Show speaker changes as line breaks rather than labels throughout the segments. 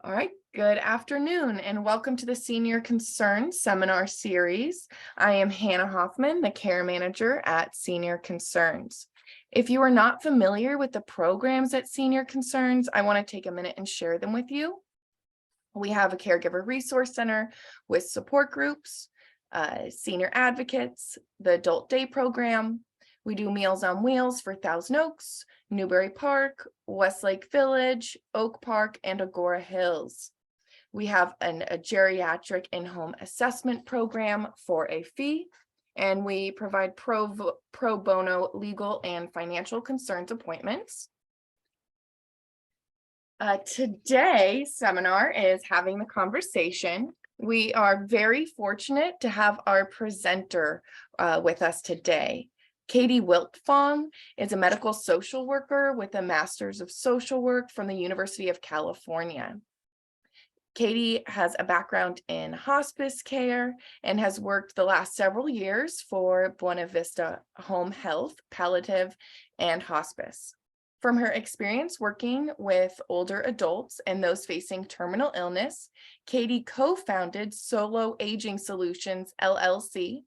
All right, good afternoon and welcome to the Senior Concerns Seminar Series. I am Hannah Hoffman, the Care Manager at Senior Concerns. If you are not familiar with the programs at Senior Concerns, I want to take a minute and share them with you. We have a Caregiver Resource Center with support groups, senior advocates, the Adult Day Program. We do Meals on Wheels for Thousand Oaks, Newbury Park, Westlake Village, Oak Park, and Agora Hills. We have a geriatric in-home assessment program for a fee, and we provide pro bono legal and financial concerns appointments. Today's seminar is having the conversation. We are very fortunate to have our presenter with us today. Katie Wiltfong is a medical social worker with a Master's of Social Work from the University of California. Katie has a background in hospice care and has worked the last several years for Buena Vista Home Health, Palliative, and Hospice. From her experience working with older adults and those facing terminal illness, Katie co-founded Solo Aging Solutions, LLC,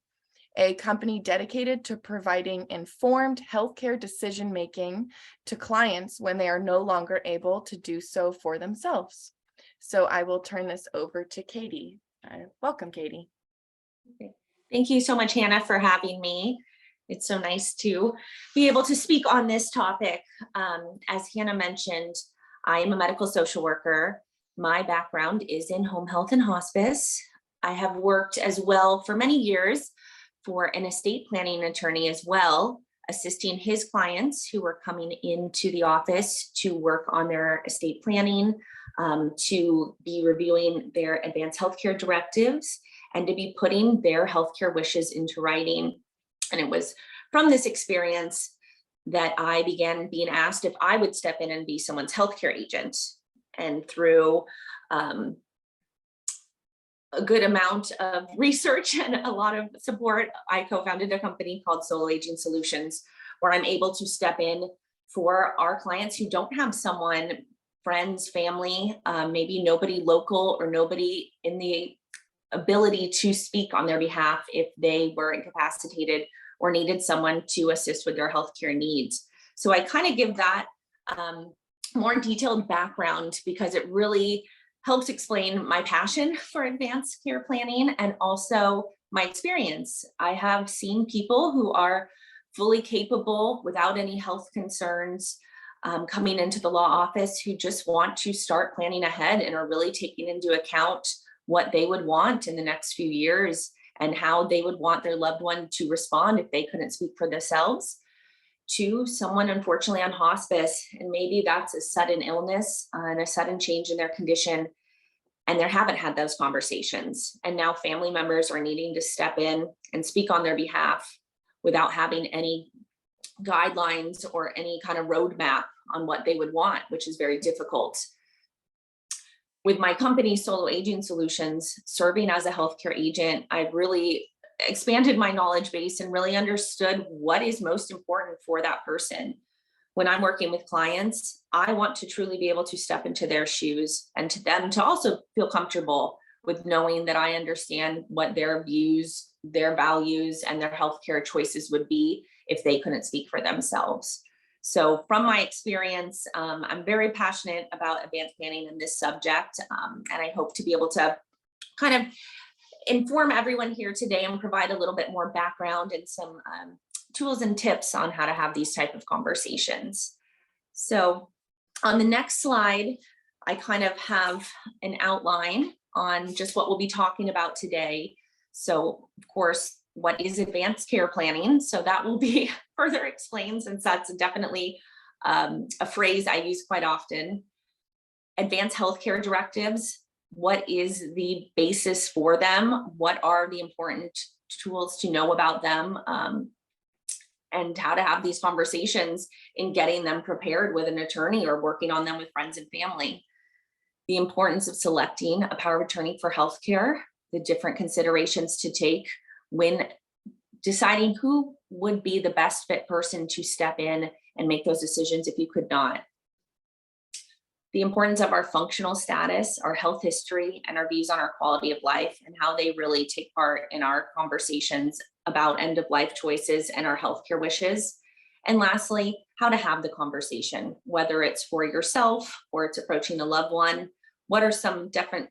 a company dedicated to providing informed healthcare decision-making to clients when they are no longer able to do so for themselves. So I will turn this over to Katie. Welcome, Katie.
Okay. Thank you so much, Hannah, for having me. It's so nice to be able to speak on this topic. As Hannah mentioned, I am a medical social worker. My background is in home health and hospice. I have worked as well for many years for an estate planning attorney as well, assisting his clients who were coming into the office to work on their estate planning, to be reviewing their advanced healthcare directives, and to be putting their healthcare wishes into writing. And it was from this experience that I began being asked if I would step in and be someone's healthcare agent. And through a good amount of research and a lot of support, I co-founded a company called Solo Aging Solutions, where I'm able to step in for our clients who don't have someone, friends, family, maybe nobody local or nobody in the ability to speak on their behalf if they were incapacitated or needed someone to assist with their healthcare needs. So I kind of give that more detailed background because it really helps explain my passion for advanced care planning and also my experience. I have seen people who are fully capable without any health concerns coming into the law office who just want to start planning ahead and are really taking into account what they would want in the next few years and how they would want their loved one to respond if they couldn't speak for themselves, to someone unfortunately on hospice. And maybe that's a sudden illness and a sudden change in their condition, and they haven't had those conversations. And now family members are needing to step in and speak on their behalf without having any guidelines or any kind of roadmap on what they would want, which is very difficult. With my company, Solo Aging Solutions, serving as a healthcare agent, I've really expanded my knowledge base and really understood what is most important for that person. When I'm working with clients, I want to truly be able to step into their shoes and to them to also feel comfortable with knowing that I understand what their views, their values, and their healthcare choices would be if they couldn't speak for themselves. So from my experience, I'm very passionate about advanced planning in this subject, and I hope to be able to kind of inform everyone here today and provide a little bit more background and some tools and tips on how to have these type of conversations. So on the next slide, I kind of have an outline on just what we'll be talking about today. So of course, what is advanced care planning? So that will be further explained since that's definitely a phrase I use quite often. Advanced healthcare directives, what is the basis for them? What are the important tools to know about them? And how to have these conversations in getting them prepared with an attorney or working on them with friends and family. The importance of selecting a power of attorney for healthcare, the different considerations to take when deciding who would be the best fit person to step in and make those decisions if you could not. the importance of our functional status, our health history, and our views on our quality of life, and how they really take part in our conversations about end of life choices and our healthcare wishes. And lastly, how to have the conversation, whether it's for yourself or it's approaching a loved one. What are some different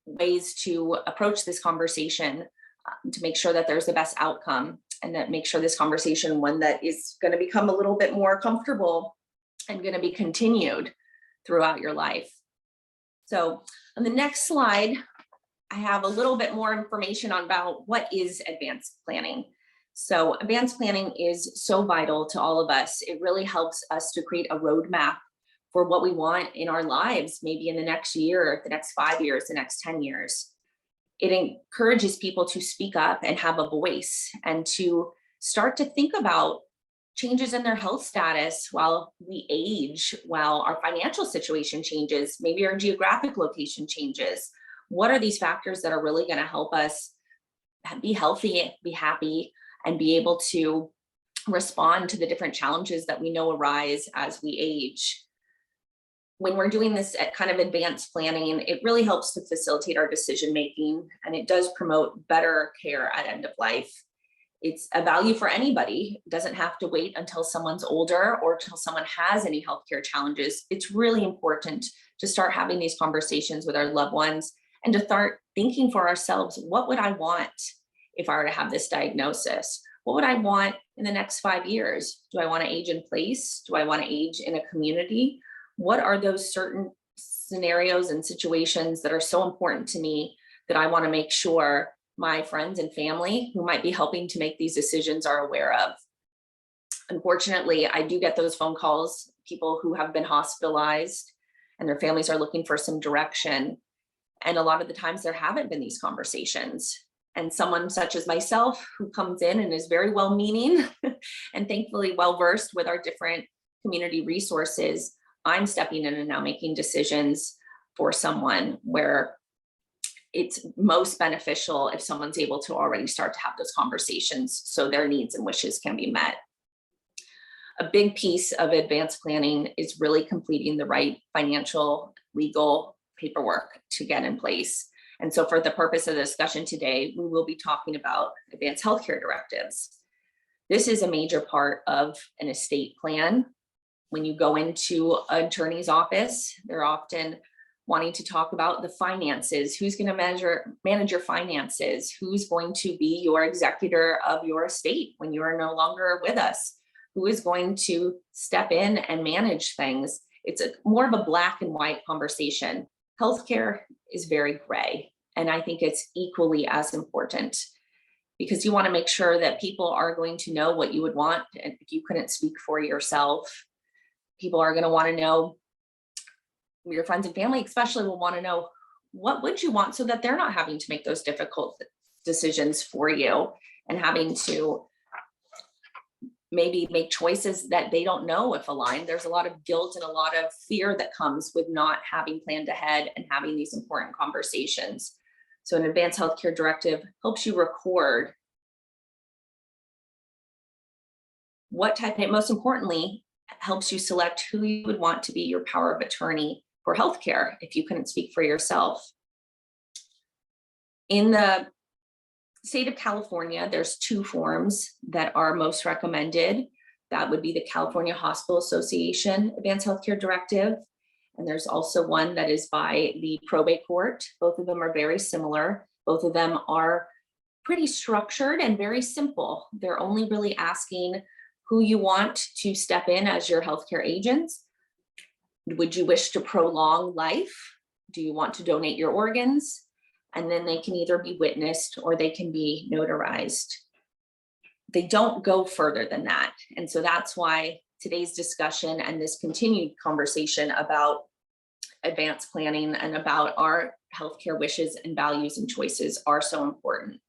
ways to approach this conversation to make sure that there's the best outcome, and that make sure this conversation one that is going to become a little bit more comfortable and going to be continued throughout your life. So on the next slide, I have a little bit more information on about what is advanced planning. So advanced planning is so vital to all of us. It really helps us to create a roadmap for what we want in our lives, maybe in the next year, the next 5 years, the next 10 years. It encourages people to speak up and have a voice, and to start to think about changes in their health status while we age, while our financial situation changes, maybe our geographic location changes. What are these factors that are really going to help us be healthy, be happy, and be able to respond to the different challenges that we know arise as we age? When we're doing this at kind of advanced planning, it really helps to facilitate our decision making, and it does promote better care at end of life. It's a value for anybody. It doesn't have to wait until someone's older or until someone has any healthcare challenges. It's really important to start having these conversations with our loved ones, and to start thinking for ourselves, what would I want if I were to have this diagnosis? What would I want in the next 5 years? Do I want to age in place? Do I want to age in a community? What are those certain scenarios and situations that are so important to me that I want to make sure my friends and family who might be helping to make these decisions are aware of? Unfortunately, I do get those phone calls, people who have been hospitalized and their families are looking for some direction. And a lot of the times there haven't been these conversations. And someone such as myself, who comes in and is very well-meaning and thankfully well-versed with our different community resources, I'm stepping in and now making decisions for someone where it's most beneficial if someone's able to already start to have those conversations so their needs and wishes can be met. A big piece of advanced planning is really completing the right financial, legal paperwork to get in place. And so for the purpose of the discussion today, we will be talking about advanced healthcare directives. This is a major part of an estate plan. When you go into an attorney's office, they're often wanting to talk about the finances. Who's going to manage your finances? Who's going to be your executor of your estate when you are no longer with us? Who is going to step in and manage things? It's more of a black and white conversation. Healthcare is very gray, and I think it's equally as important, because you want to make sure that people are going to know what you would want. And if you couldn't speak for yourself, people are going to want to know, your friends and family especially will want to know, what would you want, so that they're not having to make those difficult decisions for you and having to maybe make choices that they don't know if aligned. There's a lot of guilt and a lot of fear that comes with not having planned ahead and having these important conversations. So an advanced healthcare directive helps you record what type, and most importantly, helps you select who you would want to be your power of attorney for healthcare if you couldn't speak for yourself. In the state of California, there's 2 forms that are most recommended. That would be the California Hospital Association Advanced Healthcare Directive. And there's also one that is by the probate court. Both of them are very similar. Both of them are pretty structured and very simple. They're only really asking who you want to step in as your healthcare agents. Would you wish to prolong life? Do you want to donate your organs? And then they can either be witnessed or they can be notarized. They don't go further than that. And so that's why today's discussion and this continued conversation about advanced planning and about our healthcare wishes and values and choices are so important.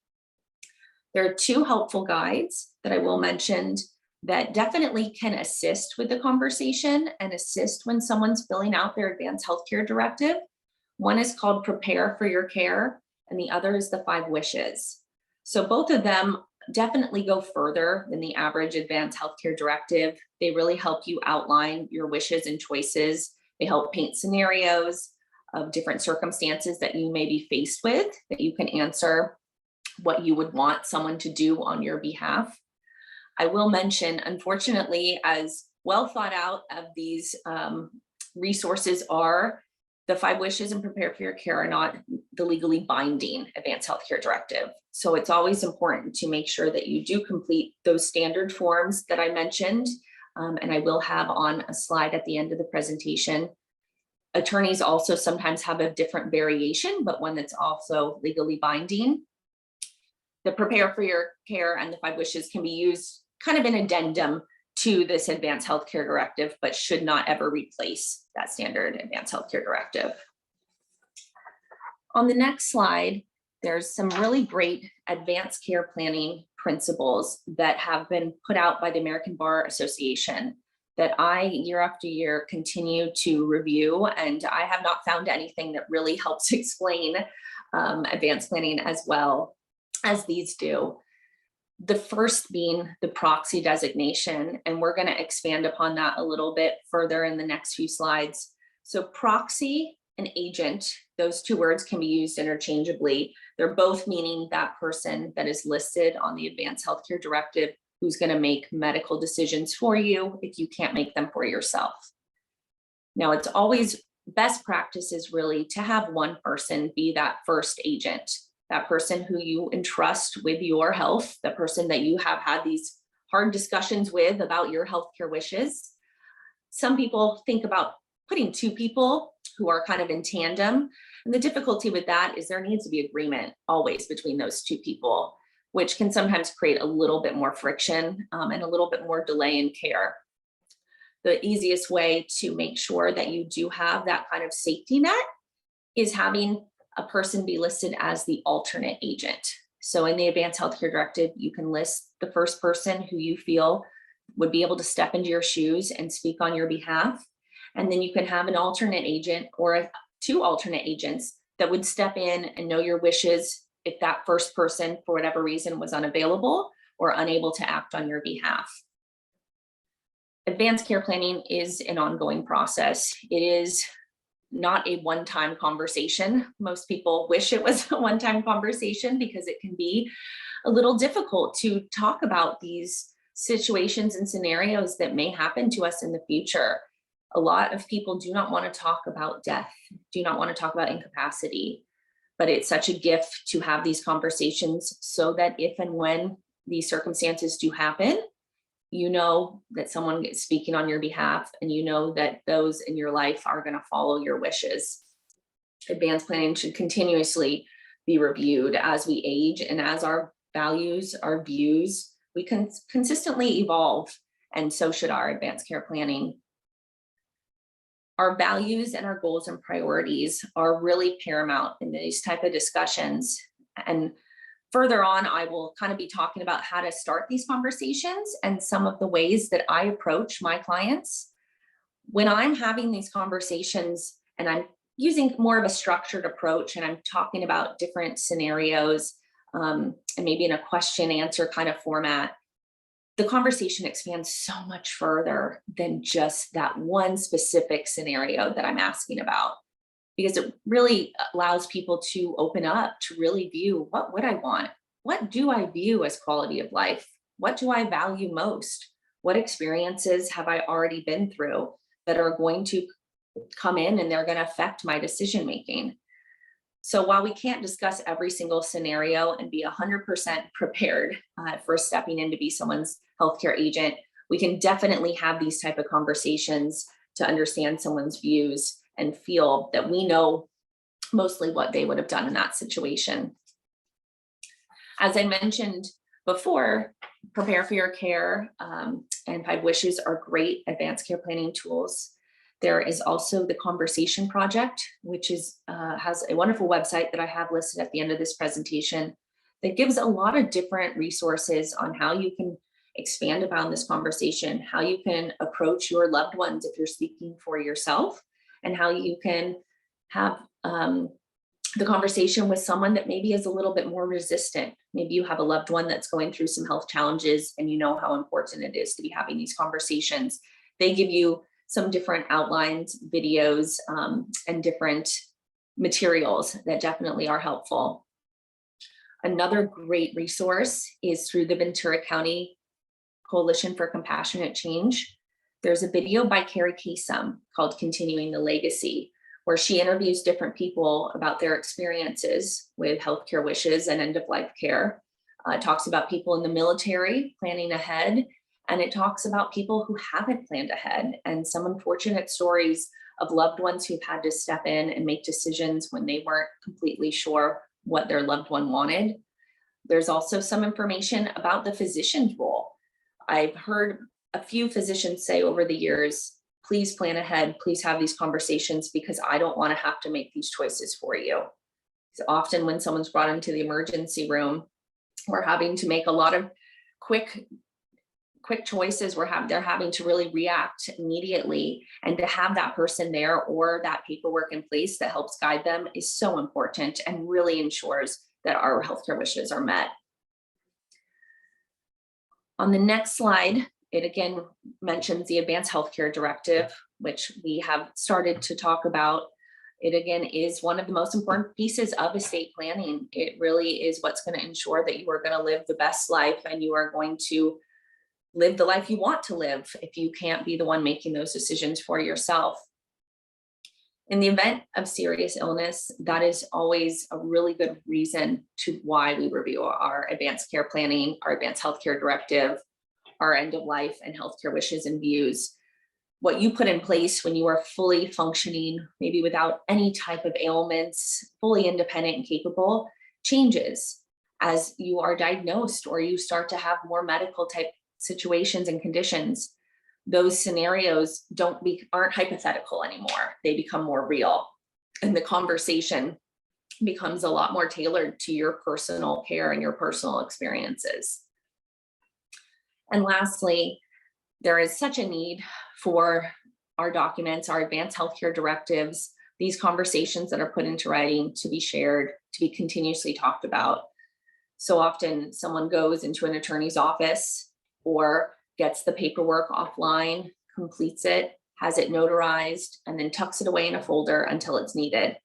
There are 2 helpful guides that I will mention that definitely can assist with the conversation and assist when someone's filling out their advanced healthcare directive. One is called Prepare for Your Care, and the other is the 5 Wishes. So both of them definitely go further than the average advanced healthcare directive. They really help you outline your wishes and choices. They help paint scenarios of different circumstances that you may be faced with, that you can answer what you would want someone to do on your behalf. I will mention, unfortunately, as well thought out of these resources are, the 5 wishes and prepare for your care are not the legally binding advanced healthcare directive. So it's always important to make sure that you do complete those standard forms that I mentioned. And I will have on a slide at the end of the presentation. Attorneys also sometimes have a different variation, but one that's also legally binding. The prepare for your care and the 5 wishes can be used kind of an addendum to this advanced healthcare directive, but should not ever replace that standard advanced healthcare directive. On the next slide, there's some really great advanced care planning principles that have been put out by the American Bar Association that I, year after year, continue to review. And I have not found anything that really helps explain advanced planning as well as these do. The first being the proxy designation, and we're going to expand upon that a little bit further in the next few slides. So proxy and agent, those 2 words can be used interchangeably. They're both meaning that person that is listed on the advanced healthcare directive who's going to make medical decisions for you if you can't make them for yourself. Now, it's always best practice is really to have one person be that first agent, that person who you entrust with your health, the person that you have had these hard discussions with about your healthcare wishes. Some people think about putting 2 people who are kind of in tandem. And the difficulty with that is there needs to be agreement always between those 2 people, which can sometimes create a little bit more friction and a little bit more delay in care. The easiest way to make sure that you do have that kind of safety net is having a person be listed as the alternate agent. So in the advanced healthcare directive, you can list the first person who you feel would be able to step into your shoes and speak on your behalf. And then you can have an alternate agent or 2 alternate agents that would step in and know your wishes if that first person, for whatever reason, was unavailable or unable to act on your behalf. Advanced care planning is an ongoing process. It is not a one-time conversation. Most people wish it was a one-time conversation because it can be a little difficult to talk about these situations and scenarios that may happen to us in the future. A lot of people do not want to talk about death, do not want to talk about incapacity, but it's such a gift to have these conversations so that if and when these circumstances do happen, you know that someone is speaking on your behalf and you know that those in your life are going to follow your wishes. Advanced planning should continuously be reviewed as we age and as our values, our views, we can consistently evolve, and so should our advanced care planning. Our values and our goals and priorities are really paramount in these type of discussions. And further on, I will kind of be talking about how to start these conversations and some of the ways that I approach my clients. When I'm having these conversations and I'm using more of a structured approach and I'm talking about different scenarios and maybe in a question answer kind of format, the conversation expands so much further than just that one specific scenario that I'm asking about, because it really allows people to open up, to really view what would I want? What do I view as quality of life? What do I value most? What experiences have I already been through that are going to come in and they're going to affect my decision making? So while we can't discuss every single scenario and be 100% prepared for stepping in to be someone's healthcare agent, we can definitely have these type of conversations to understand someone's views and feel that we know mostly what they would have done in that situation. As I mentioned before, prepare for your care and 5 wishes are great advanced care planning tools. There is also the Conversation Project, which is has a wonderful website that I have listed at the end of this presentation that gives a lot of different resources on how you can expand upon this conversation, how you can approach your loved ones if you're speaking for yourself, and how you can have the conversation with someone that maybe is a little bit more resistant. Maybe you have a loved one that's going through some health challenges and you know how important it is to be having these conversations. They give you some different outlines, videos, and different materials that definitely are helpful. Another great resource is through the Ventura County Coalition for Compassionate Change. There's a video by Carrie Kasem called Continuing the Legacy, where she interviews different people about their experiences with healthcare wishes and end-of-life care. It talks about people in the military planning ahead, and it talks about people who haven't planned ahead and some unfortunate stories of loved ones who've had to step in and make decisions when they weren't completely sure what their loved one wanted. There's also some information about the physician's role. I've heard a few physicians say over the years, please plan ahead, please have these conversations because I don't want to have to make these choices for you. So often when someone's brought into the emergency room, we're having to make a lot of quick choices. They're having to really react immediately, and to have that person there or that paperwork in place that helps guide them is so important and really ensures that our healthcare wishes are met. On the next slide, it again mentions the Advanced Healthcare Directive, which we have started to talk about. It again is one of the most important pieces of estate planning. It really is what's going to ensure that you are going to live the best life and you are going to live the life you want to live if you can't be the one making those decisions for yourself. In the event of serious illness, that is always a really good reason to why we review our advanced care planning, our advanced healthcare directive, our end of life and healthcare wishes and views. What you put in place when you are fully functioning, maybe without any type of ailments, fully independent and capable, changes as you are diagnosed or you start to have more medical type situations and conditions. Those scenarios aren't hypothetical anymore. They become more real. And the conversation becomes a lot more tailored to your personal care and your personal experiences. And lastly, there is such a need for our documents, our advanced healthcare directives, these conversations that are put into writing to be shared, to be continuously talked about. So often someone goes into an attorney's office or gets the paperwork offline, completes it, has it notarized, and then tucks it away in a folder until it's needed.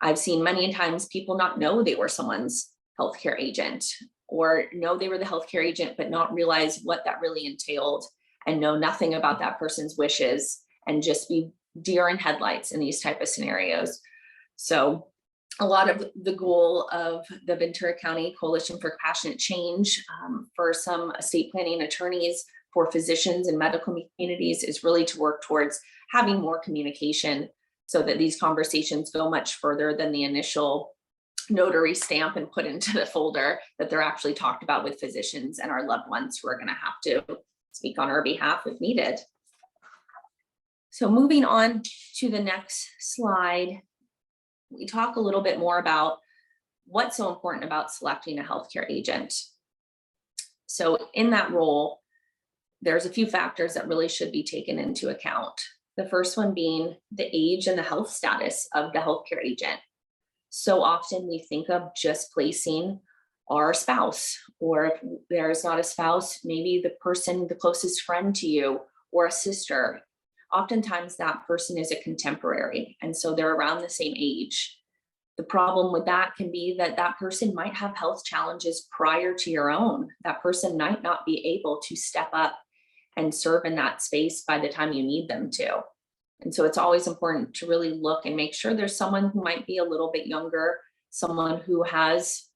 I've seen many times people not know they were someone's healthcare agent, or know they were the healthcare agent, but not realize what that really entailed and know nothing about that person's wishes and just be deer in headlights in these type of scenarios. So a lot of the goal of the Ventura County Coalition for Compassionate Change for some estate planning attorneys, for physicians and medical communities is really to work towards having more communication so that these conversations go much further than the initial notary stamp and put into the folder, that they're actually talked about with physicians and our loved ones who are going to have to speak on our behalf if needed. So moving on to the next slide, we talk a little bit more about what's so important about selecting a healthcare agent. So in that role, there's a few factors that really should be taken into account. The first one being the age and the health status of the healthcare agent. So often we think of just placing our spouse, or if there's not a spouse, maybe the person, the closest friend to you, or a sister. Oftentimes that person is a contemporary, and so they're around the same age. The problem with that can be that that person might have health challenges prior to your own. That person might not be able to step up and serve in that space by the time you need them to. And so it's always important to really look and make sure there's someone who might be a little bit younger, someone who has,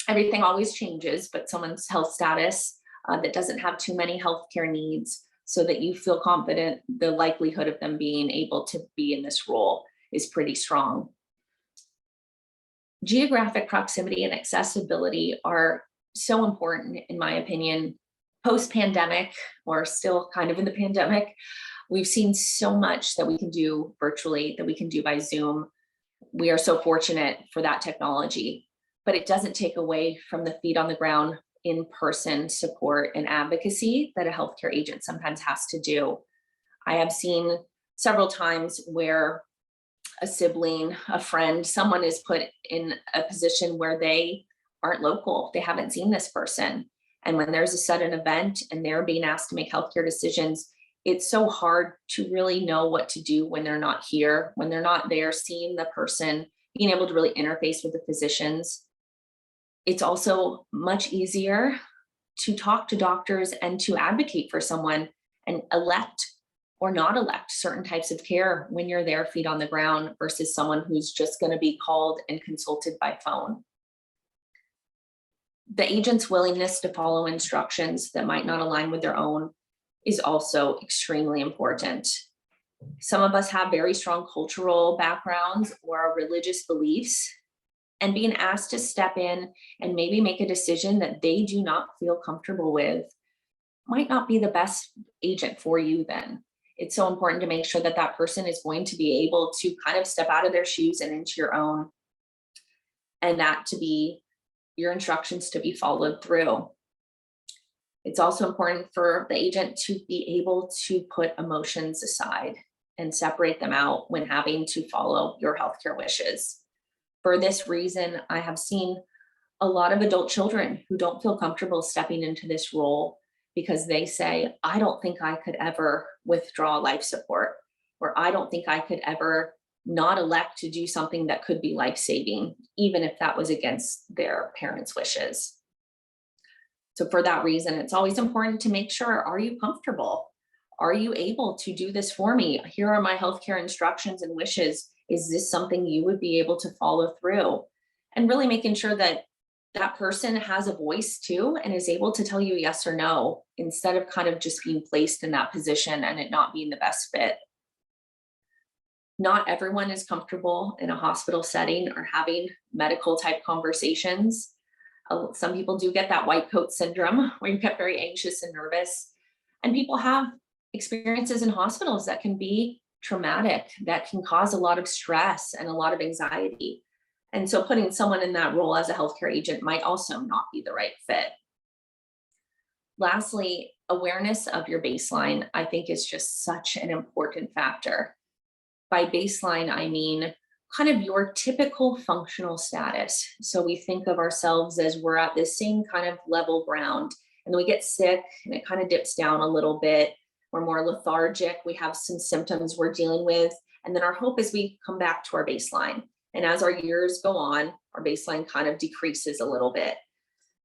everything always changes, but someone's health status that doesn't have too many healthcare needs, so that you feel confident the likelihood of them being able to be in this role is pretty strong. Geographic proximity and accessibility are so important, in my opinion. Post-pandemic, or still kind of in the pandemic, we've seen so much that we can do virtually, that we can do by Zoom. We are so fortunate for that technology, but it doesn't take away from the feet on the ground, in-person support and advocacy that a healthcare agent sometimes has to do. I have seen several times where a sibling, a friend, someone is put in a position where they aren't local, they haven't seen this person. And when there's a sudden event and they're being asked to make healthcare decisions, It's so hard to really know what to do when they're not here, when they're not there, seeing the person, being able to really interface with the physicians. It's also much easier to talk to doctors and to advocate for someone and elect or not elect certain types of care when you're there, feet on the ground, versus someone who's just going to be called and consulted by phone. The agent's willingness to follow instructions that might not align with their own is also extremely important. Some of us have very strong cultural backgrounds or religious beliefs, and being asked to step in and maybe make a decision that they do not feel comfortable with might not be the best agent for you then. It's so important to make sure that that person is going to be able to kind of step out of their shoes and into your own, and that to be your instructions to be followed through. It's also important for the agent to be able to put emotions aside and separate them out when having to follow your healthcare wishes. For this reason, I have seen a lot of adult children who don't feel comfortable stepping into this role because they say, I don't think I could ever withdraw life support, or I don't think I could ever not elect to do something that could be life-saving, even if that was against their parents' wishes. So for that reason, it's always important to make sure, are you comfortable? Are you able to do this for me? Here are my healthcare instructions and wishes. Is this something you would be able to follow through? And really making sure that that person has a voice too and is able to tell you yes or no, instead of kind of just being placed in that position and it not being the best fit. Not everyone is comfortable in a hospital setting or having medical type conversations. Some people do get that white coat syndrome where you get very anxious and nervous. And people have experiences in hospitals that can be traumatic, that can cause a lot of stress and a lot of anxiety. And so putting someone in that role as a healthcare agent might also not be the right fit. Lastly, awareness of your baseline, I think, is just such an important factor. By baseline, I mean kind of your typical functional status. So we think of ourselves as we're at this same kind of level ground, and then we get sick and it kind of dips down a little bit. We're more lethargic. We have some symptoms we're dealing with. And then our hope is we come back to our baseline. And as our years go on, our baseline kind of decreases a little bit.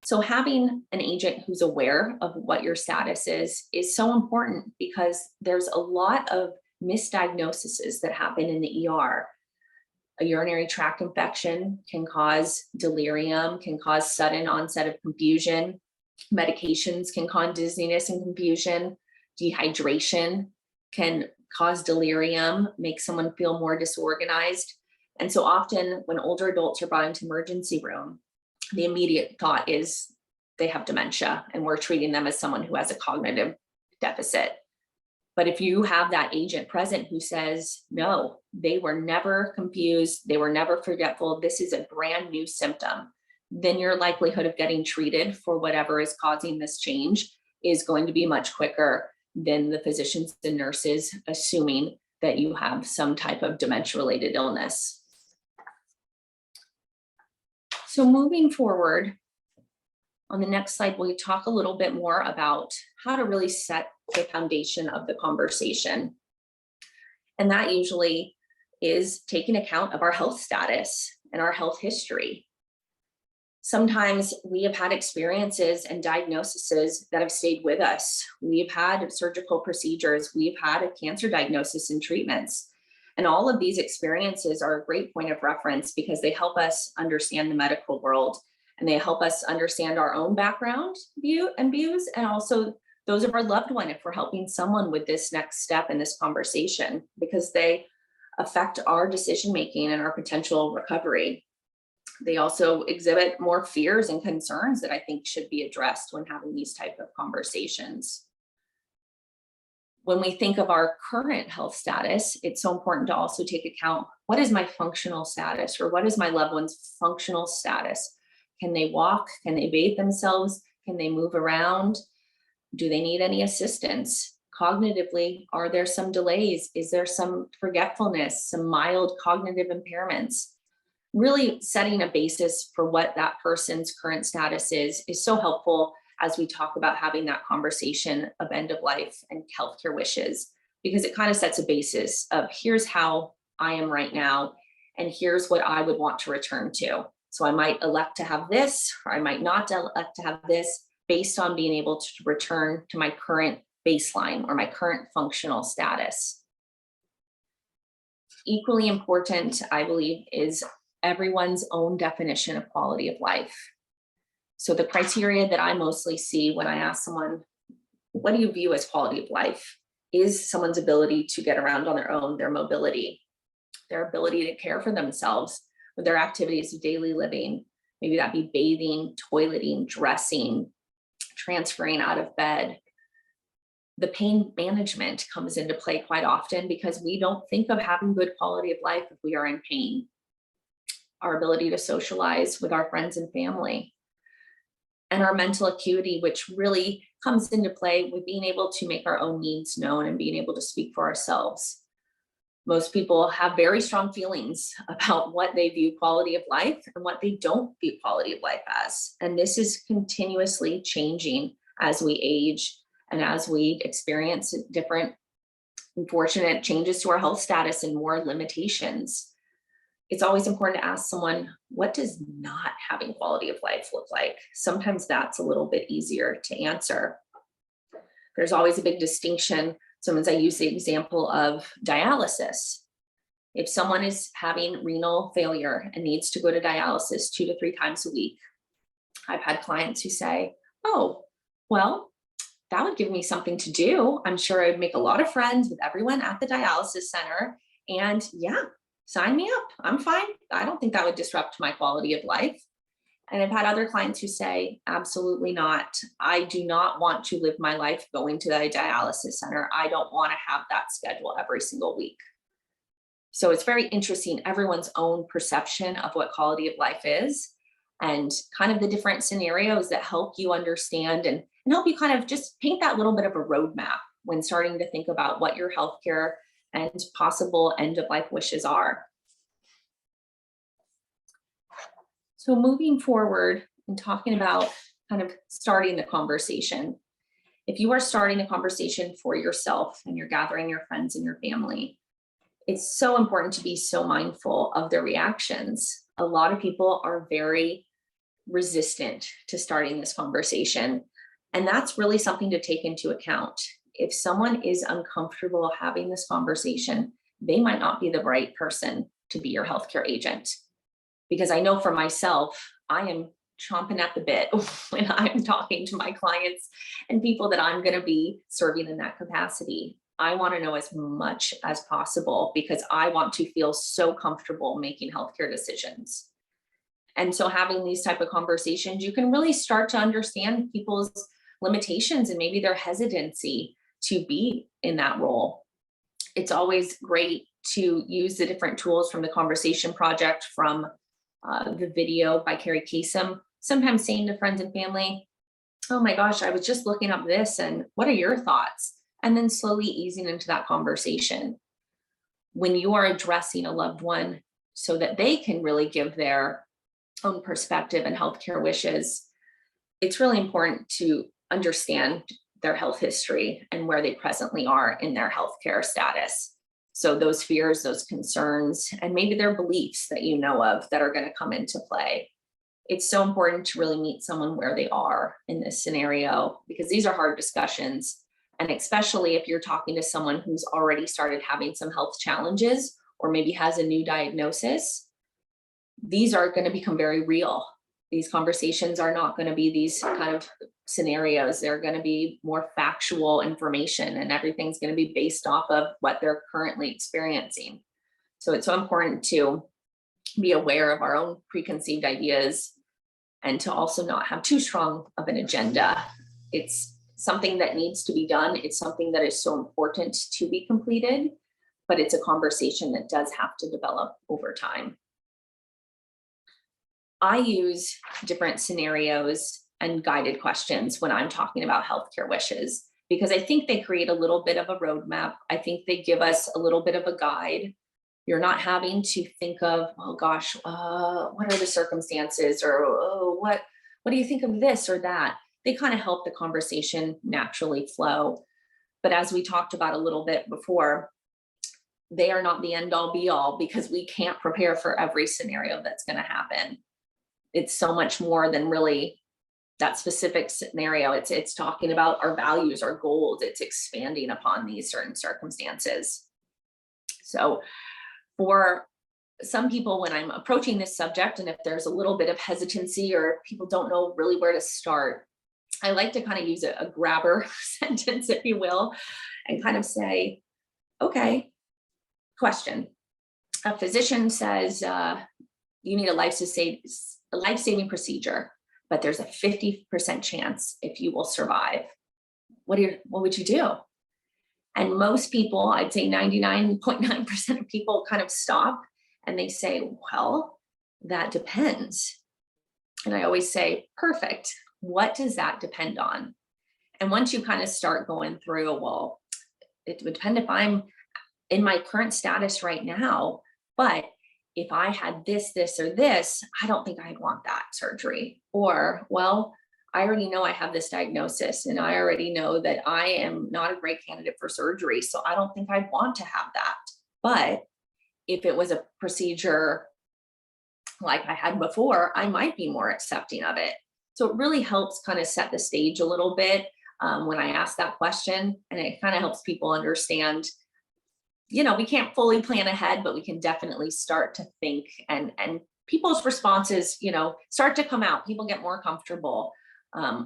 So having an agent who's aware of what your status is so important, because there's a lot of misdiagnoses that happen in the ER. A urinary tract infection can cause delirium, can cause sudden onset of confusion. Medications can cause dizziness and confusion. Dehydration can cause delirium, make someone feel more disorganized. And so often when older adults are brought into emergency room, the immediate thought is they have dementia and we're treating them as someone who has a cognitive deficit. But if you have that agent present who says, no, they were never confused, they were never forgetful, this is a brand new symptom, then your likelihood of getting treated for whatever is causing this change is going to be much quicker than the physicians and nurses assuming that you have some type of dementia-related illness. So moving forward, on the next slide, we'll talk a little bit more about how to really set the foundation of the conversation. And that usually is taking account of our health status and our health history. Sometimes we have had experiences and diagnoses that have stayed with us. We've had surgical procedures, we've had a cancer diagnosis and treatments. And all of these experiences are a great point of reference because they help us understand the medical world, and they help us understand our own background views, and also those of our loved one if we're helping someone with this next step in this conversation, because they affect our decision-making and our potential recovery. They also exhibit more fears and concerns that I think should be addressed when having these type of conversations. When we think of our current health status, it's so important to also take account, what is my functional status, or what is my loved one's functional status? Can they walk? Can they bathe themselves? Can they move around? Do they need any assistance? Cognitively, are there some delays? Is there some forgetfulness, some mild cognitive impairments? Really setting a basis for what that person's current status is so helpful as we talk about having that conversation of end of life and healthcare wishes, because it kind of sets a basis of here's how I am right now, and here's what I would want to return to. So I might elect to have this, or I might not elect to have this, based on being able to return to my current baseline or my current functional status. Equally important, I believe, is everyone's own definition of quality of life. So the criteria that I mostly see when I ask someone, what do you view as quality of life, is someone's ability to get around on their own, their mobility, their ability to care for themselves with their activities of daily living. Maybe that be bathing, toileting, dressing, transferring out of bed. The pain management comes into play quite often because we don't think of having good quality of life if we are in pain. Our ability to socialize with our friends and family, and our mental acuity, which really comes into play with being able to make our own needs known and being able to speak for ourselves. Most people have very strong feelings about what they view quality of life and what they don't view quality of life as. And this is continuously changing as we age and as we experience different unfortunate changes to our health status and more limitations. It's always important to ask someone, what does not having quality of life look like? Sometimes that's a little bit easier to answer. There's always a big distinction. Sometimes I use the example of dialysis. If someone is having renal failure and needs to go to dialysis 2 to 3 times a week, I've had clients who say, oh, well, that would give me something to do. I'm sure I'd make a lot of friends with everyone at the dialysis center. And yeah, sign me up. I'm fine. I don't think that would disrupt my quality of life. And I've had other clients who say, absolutely not. I do not want to live my life going to the dialysis center. I don't want to have that schedule every single week. So it's very interesting, everyone's own perception of what quality of life is, and kind of the different scenarios that help you understand and help you kind of just paint that little bit of a roadmap when starting to think about what your healthcare and possible end of life wishes are. So moving forward and talking about kind of starting the conversation, if you are starting a conversation for yourself and you're gathering your friends and your family, it's so important to be so mindful of their reactions. A lot of people are very resistant to starting this conversation, and that's really something to take into account. If someone is uncomfortable having this conversation, they might not be the right person to be your healthcare agent. Because I know for myself, I am chomping at the bit when I'm talking to my clients and people that I'm going to be serving in that capacity. I want to know as much as possible because I want to feel so comfortable making healthcare decisions. And so having these type of conversations, you can really start to understand people's limitations and maybe their hesitancy to be in that role. It's always great to use the different tools from the Conversation Project, from the video by Carrie Kasem, sometimes saying to friends and family, oh my gosh, I was just looking up this and what are your thoughts? And then slowly easing into that conversation. When you are addressing a loved one so that they can really give their own perspective and healthcare wishes, it's really important to understand their health history and where they presently are in their healthcare status. So those fears, those concerns, and maybe their beliefs that you know of that are going to come into play. It's so important to really meet someone where they are in this scenario, because these are hard discussions. And especially if you're talking to someone who's already started having some health challenges or maybe has a new diagnosis, these are going to become very real. These conversations are not going to be these kind of scenarios. They're going to be more factual information, and everything's going to be based off of what they're currently experiencing. So it's so important to be aware of our own preconceived ideas and to also not have too strong of an agenda. It's something that needs to be done. It's something that is so important to be completed, but it's a conversation that does have to develop over time. I use different scenarios and guided questions when I'm talking about healthcare wishes, because I think they create a little bit of a roadmap. I think they give us a little bit of a guide. You're not having to think of, oh gosh, what are the circumstances, or oh, what do you think of this or that? they kind of help the conversation naturally flow. But as we talked about a little bit before, they are not the end all be all, because we can't prepare for every scenario that's going to happen. It's so much more than really that specific scenario. It's talking about our values, our goals. It's expanding upon these certain circumstances. So for some people, when I'm approaching this subject, and if there's a little bit of hesitancy or people don't know really where to start, I like to kind of use a grabber sentence, if you will, and kind of say, okay, question. A physician says you need a life-saving procedure, but there's a 50% chance if you will survive. What would you do? And most people, I'd say 99.9% of people kind of stop and they say, well, that depends. And I always say, perfect. What does that depend on? And once you kind of start going through, well, it would depend if I'm in my current status right now, but if I had this, or this, I don't think I'd want that surgery. Or, well, I already know I have this diagnosis and I already know that I am not a great candidate for surgery. So I don't think I'd want to have that. But if it was a procedure like I had before, I might be more accepting of it. So it really helps kind of set the stage a little bit when I ask that question. And it kind of helps people understand, we can't fully plan ahead, but we can definitely start to think, and people's responses, start to come out. People get more comfortable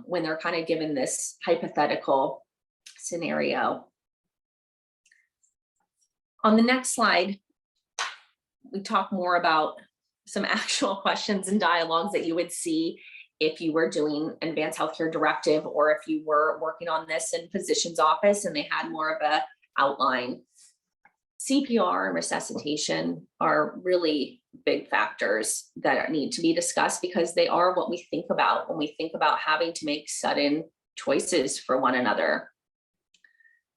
when they're kind of given this hypothetical scenario. On the next slide, we talk more about some actual questions and dialogues that you would see if you were doing an advanced healthcare directive, or if you were working on this in physician's office and they had more of a outline. CPR and resuscitation are really big factors that need to be discussed, because they are what we think about when we think about having to make sudden choices for one another.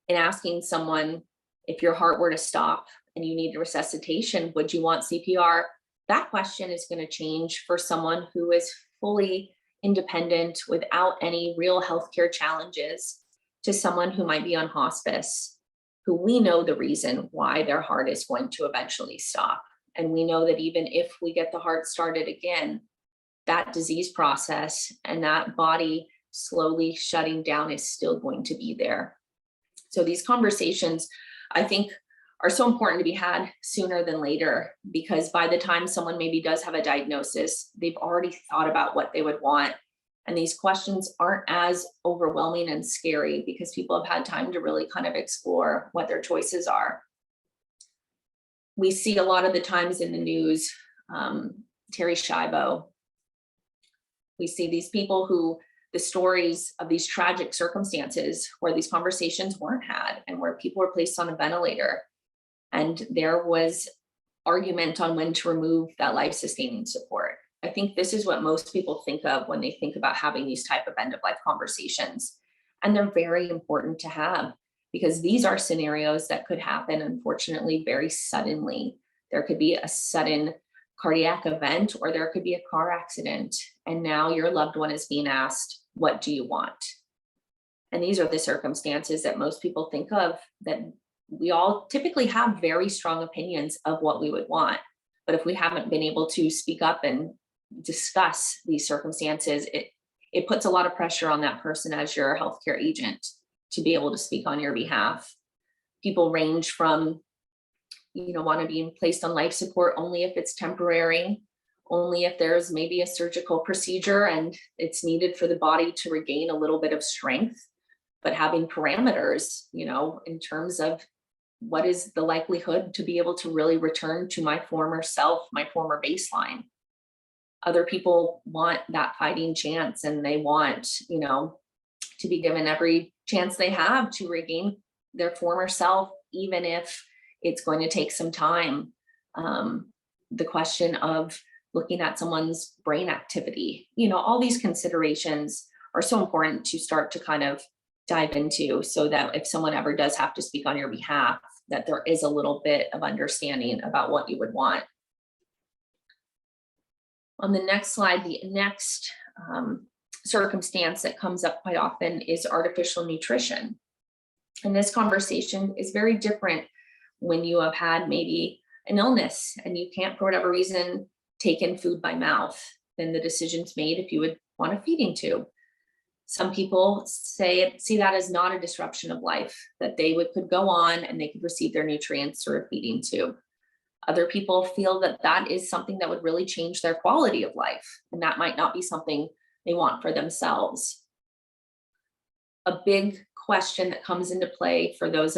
In asking someone, if your heart were to stop and you need resuscitation, would you want CPR? That question is going to change for someone who is fully independent without any real healthcare challenges to someone who might be on hospice, who we know the reason why their heart is going to eventually stop. And we know that even if we get the heart started again, that disease process and that body slowly shutting down is still going to be there. So these conversations, I think, are so important to be had sooner than later, because by the time someone maybe does have a diagnosis, they've already thought about what they would want. And these questions aren't as overwhelming and scary because people have had time to really kind of explore what their choices are. We see a lot of the times in the news, Terry Schiavo. We see these people who, the stories of these tragic circumstances where these conversations weren't had and where people were placed on a ventilator. And there was argument on when to remove that life-sustaining support. I think this is what most people think of when they think about having these type of end-of-life conversations. And they're very important to have, because these are scenarios that could happen, unfortunately, very suddenly. There could be a sudden cardiac event, or there could be a car accident. And now your loved one is being asked, what do you want? And these are the circumstances that most people think of, that we all typically have very strong opinions of what we would want. But if we haven't been able to speak up and discuss these circumstances, it puts a lot of pressure on that person as your healthcare agent to be able to speak on your behalf. People range from, want to be placed on life support only if it's temporary, only if there's maybe a surgical procedure and it's needed for the body to regain a little bit of strength, but having parameters, in terms of what is the likelihood to be able to really return to my former self, my former baseline. Other people want that fighting chance, and they want, to be given every chance they have to regain their former self, even if it's going to take some time. The question of looking at someone's brain activity, all these considerations are so important to start to kind of dive into, so that if someone ever does have to speak on your behalf, that there is a little bit of understanding about what you would want. On the next slide, the next circumstance that comes up quite often is artificial nutrition. And this conversation is very different when you have had maybe an illness and you can't, for whatever reason, take in food by mouth. Then the decision's made if you would want a feeding tube. Some people see that as not a disruption of life, that they could go on and they could receive their nutrients through a feeding tube. Other people feel that that is something that would really change their quality of life, and that might not be something they want for themselves. A big question that comes into play for those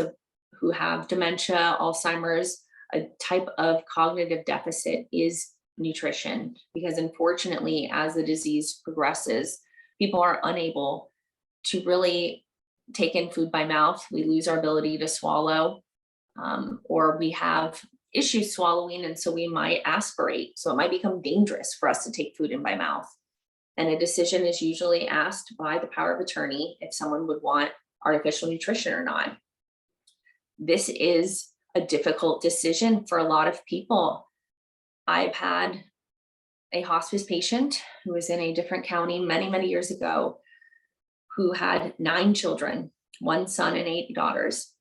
who have dementia, Alzheimer's, a type of cognitive deficit is nutrition, because unfortunately, as the disease progresses, people are unable to really take in food by mouth. We lose our ability to swallow, or we have issues swallowing, and so we might aspirate. So it might become dangerous for us to take food in by mouth. And a decision is usually asked by the power of attorney if someone would want artificial nutrition or not. This is a difficult decision for a lot of people. I've had a hospice patient who was in a different county many, many years ago, who had 9 children, 1 son and 8 daughters,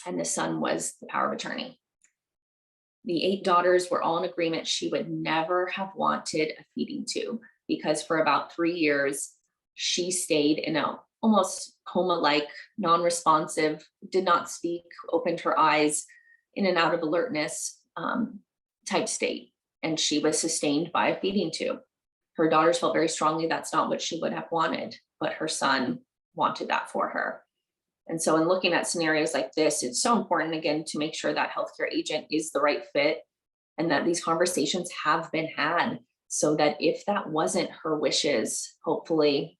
and the son was the power of attorney. The 8 daughters were all in agreement she would never have wanted a feeding tube, because for about 3 years, she stayed in a almost coma-like, non-responsive, did not speak, opened her eyes, in and out of alertness type state. And she was sustained by a feeding tube. Her daughters felt very strongly that's not what she would have wanted, but her son wanted that for her. And so in looking at scenarios like this, it's so important, again, to make sure that healthcare agent is the right fit and that these conversations have been had, so that if that wasn't her wishes, hopefully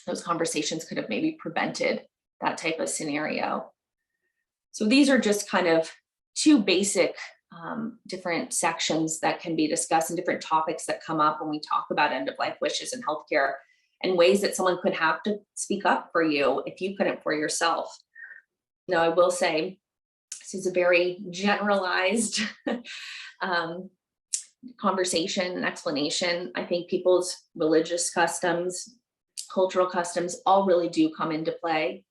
those conversations could have maybe prevented that type of scenario. So these are just kind of 2 basic different sections that can be discussed, and different topics that come up when we talk about end-of-life wishes in healthcare, and ways that someone could have to speak up for you if you couldn't for yourself. Now, I will say, this is a very generalized conversation and explanation. I think people's religious customs, cultural customs, all really do come into play.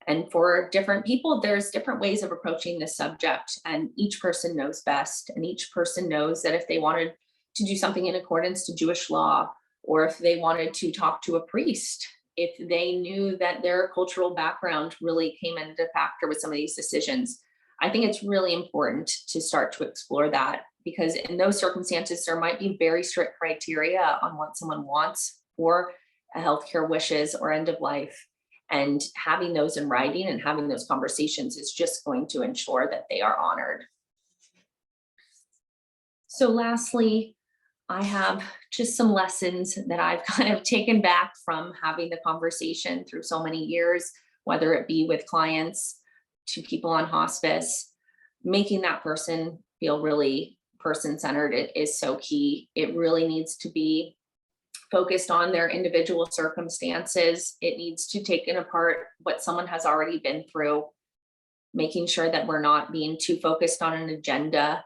And for different people, there's different ways of approaching this subject, and each person knows best. And each person knows that if they wanted to do something in accordance to Jewish law, or if they wanted to talk to a priest, if they knew that their cultural background really came into factor with some of these decisions, I think it's really important to start to explore that, because in those circumstances, there might be very strict criteria on what someone wants for a healthcare wishes or end of life. And having those in writing and having those conversations is just going to ensure that they are honored. So lastly, I have just some lessons that I've kind of taken back from having the conversation through so many years, whether it be with clients to people on hospice. Making that person feel really person-centered is so key. It really needs to be focused on their individual circumstances. It needs to take in apart what someone has already been through, making sure that we're not being too focused on an agenda,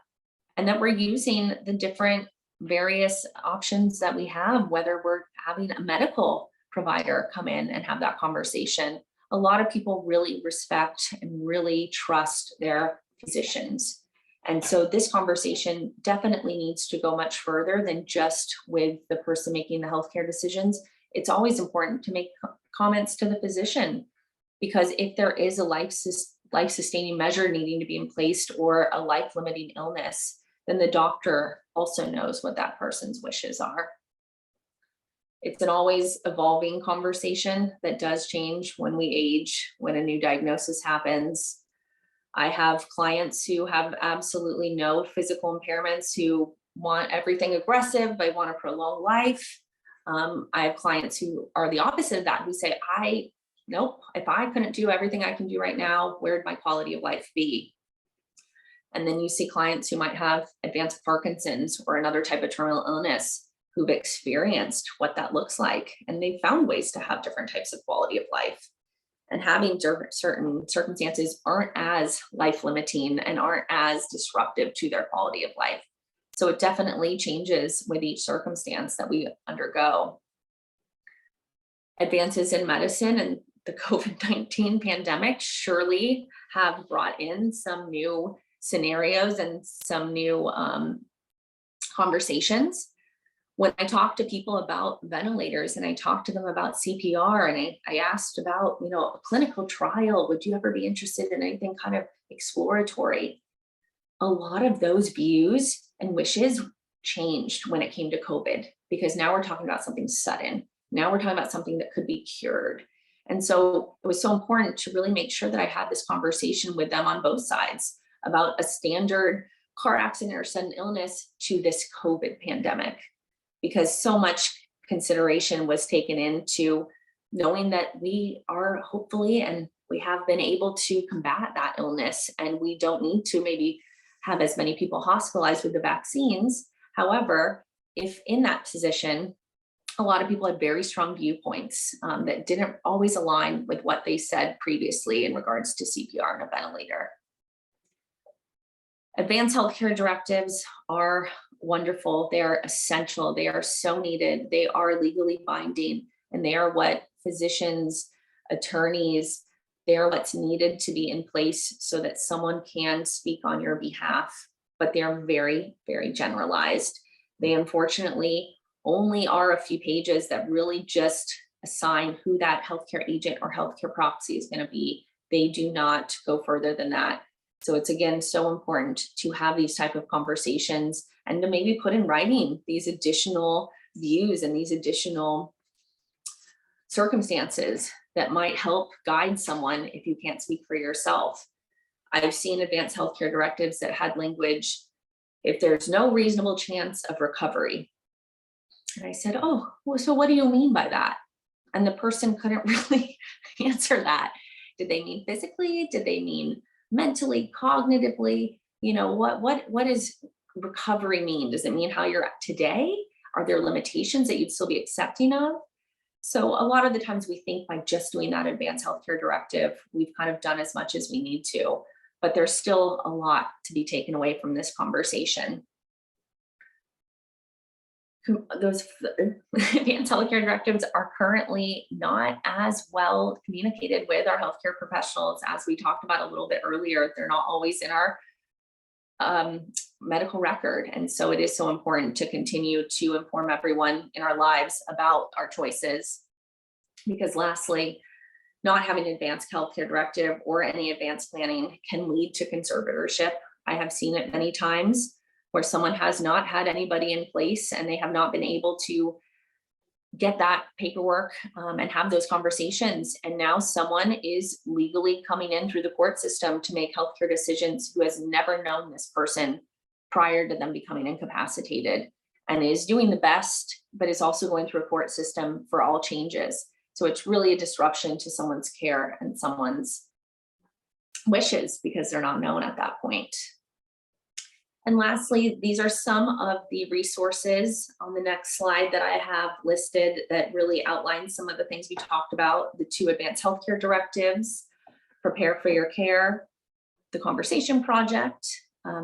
and that we're using the different various options that we have, whether we're having a medical provider come in and have that conversation. A lot of people really respect and really trust their physicians. And so this conversation definitely needs to go much further than just with the person making the healthcare decisions. It's always important to make comments to the physician, because if there is a life-sustaining measure needing to be in place, or a life-limiting illness, then the doctor also knows what that person's wishes are. It's an always evolving conversation that does change when we age, when a new diagnosis happens. I have clients who have absolutely no physical impairments, who want everything aggressive, they want a prolonged life. I have clients who are the opposite of that, who say, nope, if I couldn't do everything I can do right now, where'd my quality of life be? And then you see clients who might have advanced Parkinson's or another type of terminal illness, who've experienced what that looks like, and they've found ways to have different types of quality of life. And having certain circumstances aren't as life-limiting and aren't as disruptive to their quality of life. So it definitely changes with each circumstance that we undergo. advances in medicine and the COVID-19 pandemic surely have brought in some new scenarios and some new conversations. When I talk to people about ventilators and I talk to them about CPR and I asked about, a clinical trial, would you ever be interested in anything kind of exploratory? A lot of those views and wishes changed when it came to COVID, because now we're talking about something sudden. Now we're talking about something that could be cured. And so it was so important to really make sure that I had this conversation with them on both sides about a standard car accident or sudden illness to this COVID pandemic, because so much consideration was taken into knowing that we are hopefully, and we have been able to combat that illness, and we don't need to maybe have as many people hospitalized with the vaccines. However, if in that position, a lot of people had very strong viewpoints that didn't always align with what they said previously in regards to CPR and a ventilator. Advanced healthcare directives are wonderful. They are essential. They are so needed. They are legally binding, and they are what physicians, attorneys, they are what's needed to be in place so that someone can speak on your behalf, but they are very, very generalized. They unfortunately only are a few pages that really just assign who that healthcare agent or healthcare proxy is going to be. They do not go further than that. So it's, again, so important to have these type of conversations and to maybe put in writing these additional views and these additional circumstances that might help guide someone if you can't speak for yourself. I've seen advanced healthcare directives that had language, if there's no reasonable chance of recovery. And I said, oh, well, so what do you mean by that? And the person couldn't really answer that. Did they mean physically? Did they mean mentally, cognitively? What does recovery mean? Does it mean how you're at today? Are there limitations that you'd still be accepting of? So a lot of the times we think by just doing that advanced healthcare directive, we've kind of done as much as we need to, but there's still a lot to be taken away from this conversation. Those advanced healthcare directives are currently not as well communicated with our healthcare professionals as we talked about a little bit earlier. They're not always in our medical record. And so it is so important to continue to inform everyone in our lives about our choices. Because lastly, not having an advanced healthcare directive or any advanced planning can lead to conservatorship. I have seen it many times where someone has not had anybody in place and they have not been able to get that paperwork and have those conversations. And now someone is legally coming in through the court system to make healthcare decisions who has never known this person prior to them becoming incapacitated, and is doing the best, but is also going through a court system for all changes. So it's really a disruption to someone's care and someone's wishes because they're not known at that point. And lastly, these are some of the resources on the next slide that I have listed that really outline some of the things we talked about: the 2 advanced healthcare directives, Prepare for Your Care, the Conversation Project,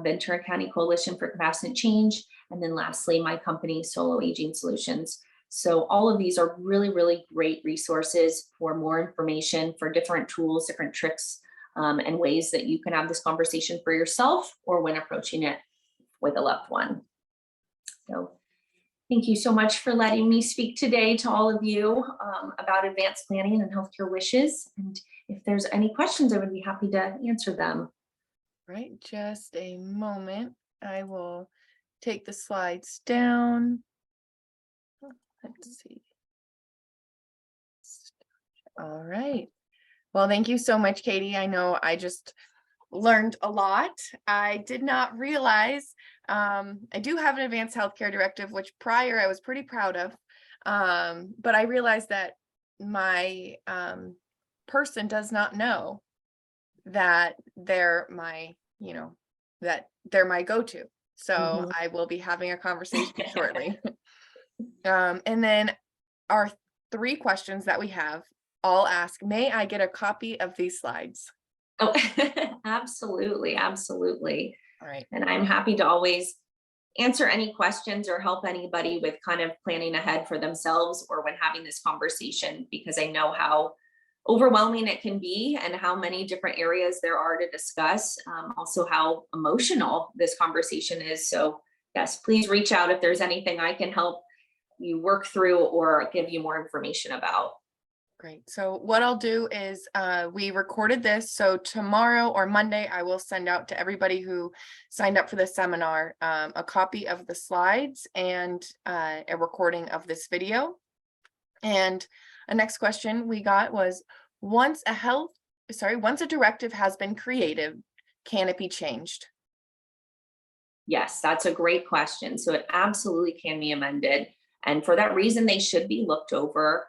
Ventura County Coalition for Compassionate Change, and then lastly, my company, Solo Aging Solutions. So all of these are really, really great resources for more information, for different tools, different tricks, and ways that you can have this conversation for yourself or when approaching it with a loved one. So thank you so much for letting me speak today to all of you about advanced planning and healthcare wishes. And if there's any questions, I would be happy to answer them.
Right, just a moment. I will take the slides down. Let's see. All right. Well, thank you so much, Katie. I know I just learned a lot. I did not realize I do have an advanced healthcare directive, which prior I was pretty proud of. But I realized that my person does not know that they're my, that they're my go-to. So I will be having a conversation shortly. And then our 3 questions that we have all ask, may I get a copy of these slides?
Oh, absolutely. Absolutely.
All right.
And I'm happy to always answer any questions or help anybody with kind of planning ahead for themselves or when having this conversation, because I know how overwhelming it can be and how many different areas there are to discuss. Also how emotional this conversation is. So yes, please reach out if there's anything I can help you work through or give you more information about.
Great. So what I'll do is we recorded this. So tomorrow or Monday, I will send out to everybody who signed up for the seminar a copy of the slides and a recording of this video. And a next question we got was, once a directive has been created, can it be changed?
Yes, that's a great question. So it absolutely can be amended. And for that reason, they should be looked over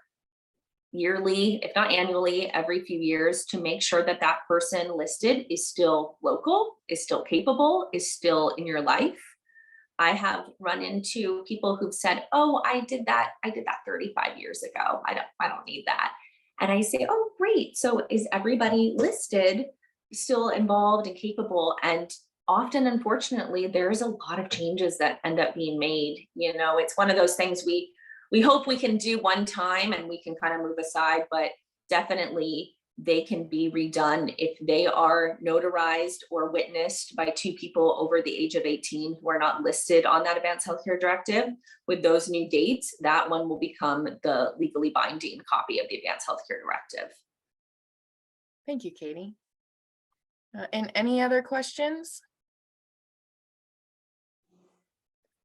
yearly, if not annually, every few years to make sure that that person listed is still local, is still capable, is still in your life. I have run into people who've said, "Oh, I did that 35 years ago. I don't need that." And I say, "Oh, great. So is everybody listed still involved and capable?" And often, unfortunately, there's a lot of changes that end up being made. You know, it's one of those things we hope we can do one time and we can kind of move aside, but definitely they can be redone if they are notarized or witnessed by two people over the age of 18 who are not listed on that advanced healthcare directive. With those new dates, that one will become the legally binding copy of the advanced healthcare directive.
Thank you, Katie. And any other questions?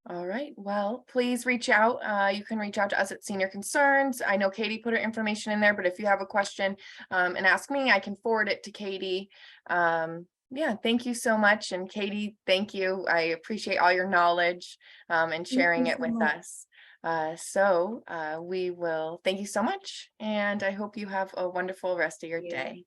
All right, well, please reach out. You can reach out to us at Senior Concerns. I know Katie put her information in there, but if you have a question and ask me, I can forward it to Katie. Yeah, thank you so much. And Katie, thank you. I appreciate all your knowledge and sharing it with us. We will thank you so much. And I hope you have a wonderful rest of your day.